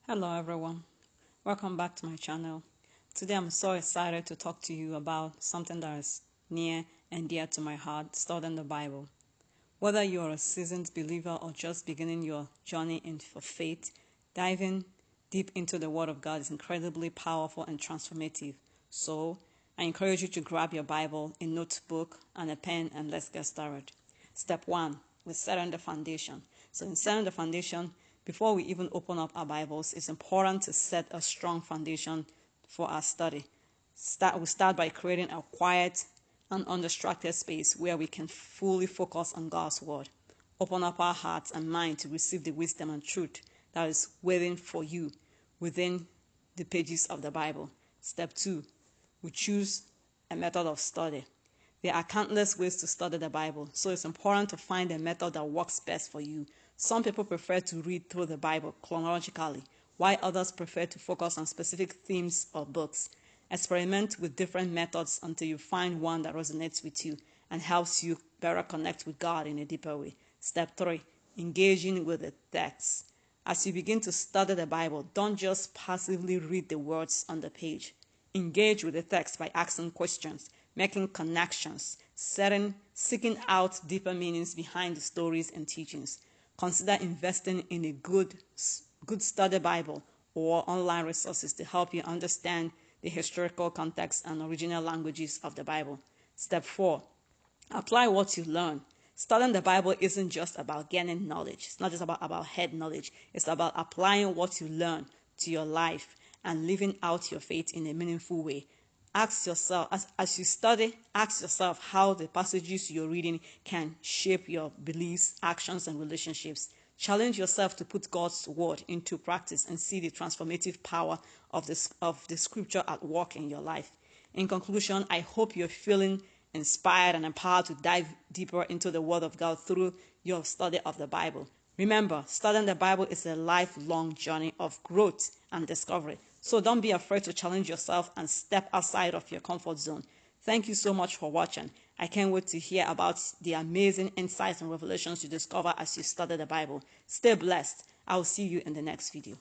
Hello everyone, welcome back to my channel. Today I'm so excited to talk to you about something that is near and dear to my heart, studying the Bible. Whether you're a seasoned believer or just beginning your journey in for faith, diving deep into the Word of God is incredibly powerful and transformative. So I encourage you to grab your Bible, a notebook, and a pen, and let's get started. Step 1, we're setting the foundation. So in setting the foundation, before we even open up our Bibles, it's important to set a strong foundation for our study. We start by creating a quiet and undistracted space where we can fully focus on God's Word. Open up our hearts and mind to receive the wisdom and truth that is waiting for you within the pages of the Bible. Step 2, we choose a method of study. There are countless ways to study the Bible, so it's important to find a method that works best for you. Some people prefer to read through the Bible chronologically, while others prefer to focus on specific themes or books. Experiment with different methods until you find one that resonates with you and helps you better connect with God in a deeper way. Step 3, engaging with the text. As you begin to study the Bible, don't just passively read the words on the page. Engage with the text by asking questions, making connections, seeking out deeper meanings behind the stories and teachings. Consider investing in a good study Bible or online resources to help you understand the historical context and original languages of the Bible. Step 4, apply what you learn. Studying the Bible isn't just about gaining knowledge. It's not just about head knowledge. It's about applying what you learn to your life and living out your faith in a meaningful way. Ask yourself, as you study, ask yourself how the passages you're reading can shape your beliefs, actions, and relationships. Challenge yourself to put God's word into practice and see the transformative power of the scripture at work in your life. In conclusion, I hope you're feeling inspired and empowered to dive deeper into the Word of God through your study of the Bible. Remember, studying the Bible is a lifelong journey of growth and discovery. So don't be afraid to challenge yourself and step outside of your comfort zone. Thank you so much for watching. I can't wait to hear about the amazing insights and revelations you discover as you study the Bible. Stay blessed. I will see you in the next video.